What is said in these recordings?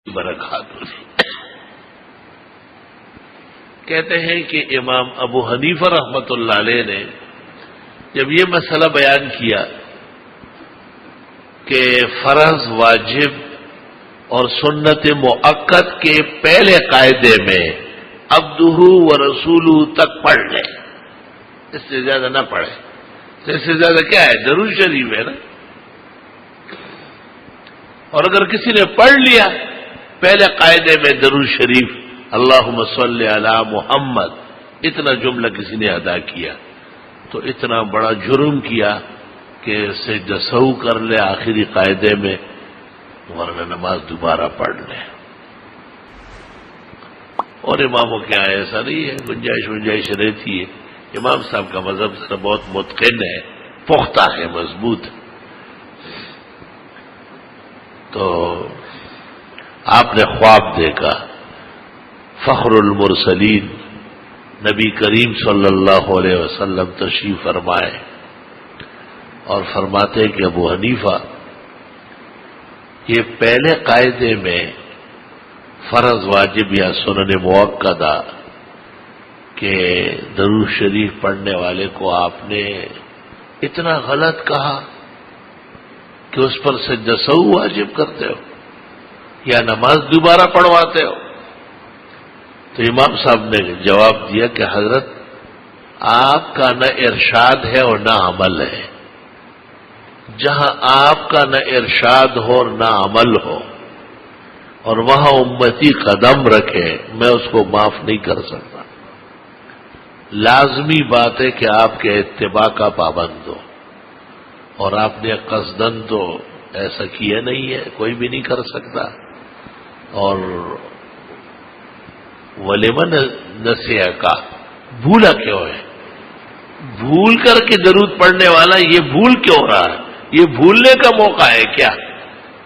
برکات کہتے ہیں کہ امام ابو حنیفہ رحمۃ اللہ علیہ نے جب یہ مسئلہ بیان کیا کہ فرض واجب اور سنت مؤکد کے پہلے قاعدے میں عبدہ و رسولہ تک پڑھ لیں، اس سے زیادہ نہ پڑھے، تو اس سے زیادہ کیا ہے؟ درود شریف ہے نا۔ اور اگر کسی نے پڑھ لیا پہلے قاعدے میں درود شریف اللہم صلی علی محمد، اتنا جملہ کسی نے ادا کیا تو اتنا بڑا جرم کیا کہ سجدہ سہو کر لے آخری قاعدے میں، ورنہ نماز دوبارہ پڑھ لے۔ اور اماموں کے یہاں ایسا نہیں ہے، گنجائش رہتی ہے۔ امام صاحب کا مذہب بہت متقن ہے، پختہ ہے، مضبوط ہے۔ تو آپ نے خواب دیکھا، فخر المرسلین نبی کریم صلی اللہ علیہ وسلم تشریف فرمائے اور فرماتے کہ ابو حنیفہ یہ پہلے قاعدے میں فرض واجب یا سنن مؤکدہ کہ درود شریف پڑھنے والے کو آپ نے اتنا غلط کہا کہ اس پر سجدہ سہو واجب کرتے ہو یا نماز دوبارہ پڑھواتے ہو؟ تو امام صاحب نے جواب دیا کہ حضرت آپ کا نہ ارشاد ہے اور نہ عمل ہے، جہاں آپ کا نہ ارشاد ہو اور نہ عمل ہو اور وہاں امتی قدم رکھے، میں اس کو معاف نہیں کر سکتا۔ لازمی بات ہے کہ آپ کے اتباع کا پابند ہو، اور آپ نے قصدن تو ایسا کیا نہیں ہے، کوئی بھی نہیں کر سکتا۔ اور ولیمن نسیہ کا بھولا کیوں ہے؟ بھول کر کے درود پڑھنے والا یہ بھول کیوں رہا ہے؟ یہ بھولنے کا موقع ہے کیا؟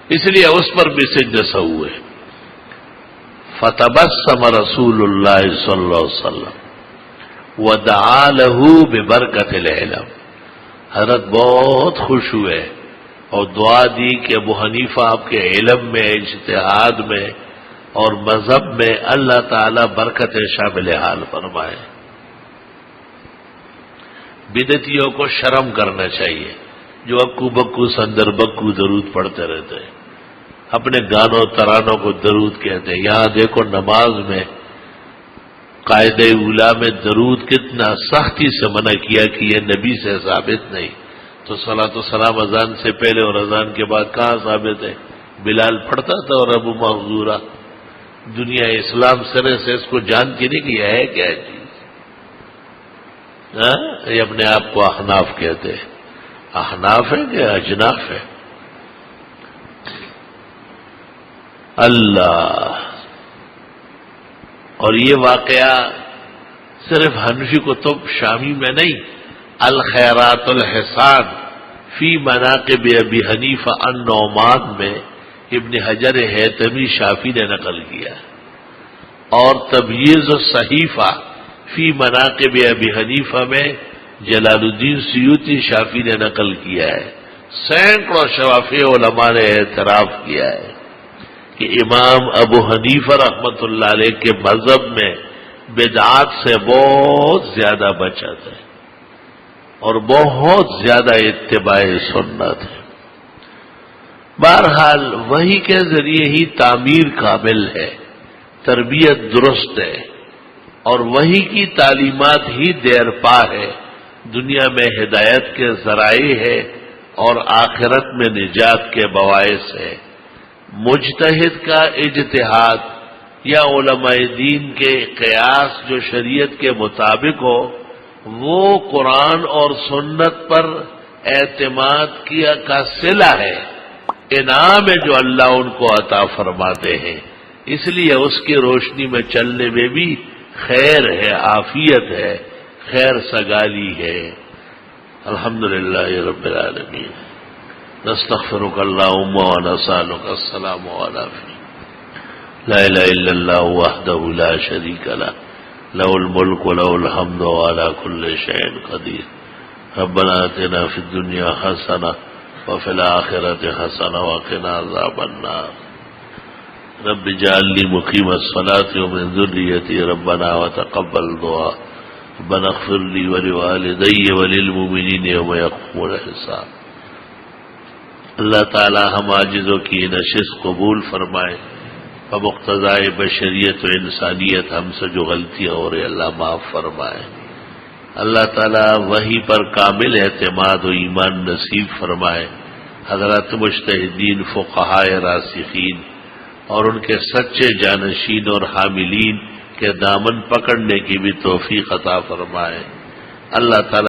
اس لیے اس پر بھی سجدہ سہو ہے۔ فتبسم رسول اللہ صلی اللہ علیہ وسلم ودعا له ببرکت العلم، حضرت بہت خوش ہوئے اور دعا دی کہ ابو حنیفہ آپ کے علم میں، اجتہاد میں اور مذہب میں اللہ تعالی برکت شامل حال فرمائے۔ بدعتیوں کو شرم کرنا چاہیے جو اکو بکو سندر بکو درود پڑھتے رہتے ہیں، اپنے گانوں ترانوں کو درود کہتے ہیں۔ یہاں دیکھو نماز میں قاعدہ اولیٰ میں درود کتنا سختی سے منع کیا کہ یہ نبی سے ثابت نہیں، تو صلاۃ و سلام اذان سے پہلے اور اذان کے بعد کہاں ثابت ہے؟ بلال پڑھتا تھا اور ابو محذورہ۔ دنیا اسلام سرے سے اس کو جانتی نہیں کہ یہ ہے کیا چیز۔ یہ اپنے آپ کو احناف کہتے ہیں۔ احناف ہے کہ اجناف ہے؟ اللہ! اور یہ واقعہ صرف حنفی کتب شامی میں نہیں، الخیرات الحسان فی مناقب ابی حنیفہ النعمان میں ابن حجر حیثمی شافی نے نقل کیا، اور تبییض الصحیفہ فی مناقب ابی حنیفہ میں جلال الدین سیوطی شافی نے نقل کیا ہے۔ سینکڑوں شافعی علماء نے اعتراف کیا ہے کہ امام ابو حنیفہ رحمۃ اللہ علیہ کے مذہب میں بدعات سے بہت زیادہ بچت ہے اور بہت زیادہ اتباع سنت ہے۔ بہرحال وحی کے ذریعے ہی تعمیر کامل ہے، تربیت درست ہے، اور وحی کی تعلیمات ہی دیر پا ہے، دنیا میں ہدایت کے ذرائع ہے اور آخرت میں نجات کے باعث ہے۔ مجتہد کا اجتہاد یا علماء دین کے قیاس جو شریعت کے مطابق ہو، وہ قرآن اور سنت پر اعتماد کیا کا صلہ ہے، انعام ہے جو اللہ ان کو عطا فرماتے ہیں۔ اس لیے اس کی روشنی میں چلنے میں بھی خیر ہے، عافیت ہے، خیر سگالی ہے۔ الحمدللہ رب العالمین، نستغفرک اللہم ونسألک السلام علیکم۔ لا الہ الا اللہ وحدہ لا شریک لہ، لہ الملک ولہ الحمد وعلی کل شیء قدیر۔ ربنا آتنا فی الدنیا حسنہ وفی الآخرۃ حسنہ وقنا عذاب النار۔ رب اجعلنی مقیم الصلاۃ ومن ذریتی ربنا وتقبل دعاء ربنا اغفر لی ولوالدی وللمؤمنین یوم یقوم الحساب۔ اللہ تعالی ہم عاجزوں کی نشست قبول فرمائے، بمقتضائے بشریت و انسانیت ہم سے جو غلطیاں ہو رہی اللہ معاف فرمائے۔ اللہ تعالی وحی پر کامل اعتماد و ایمان نصیب فرمائے، حضرات مجتہدین فقہائے راسخین اور ان کے سچے جانشین اور حاملین کے دامن پکڑنے کی بھی توفیق عطا فرمائے۔ اللہ تعالی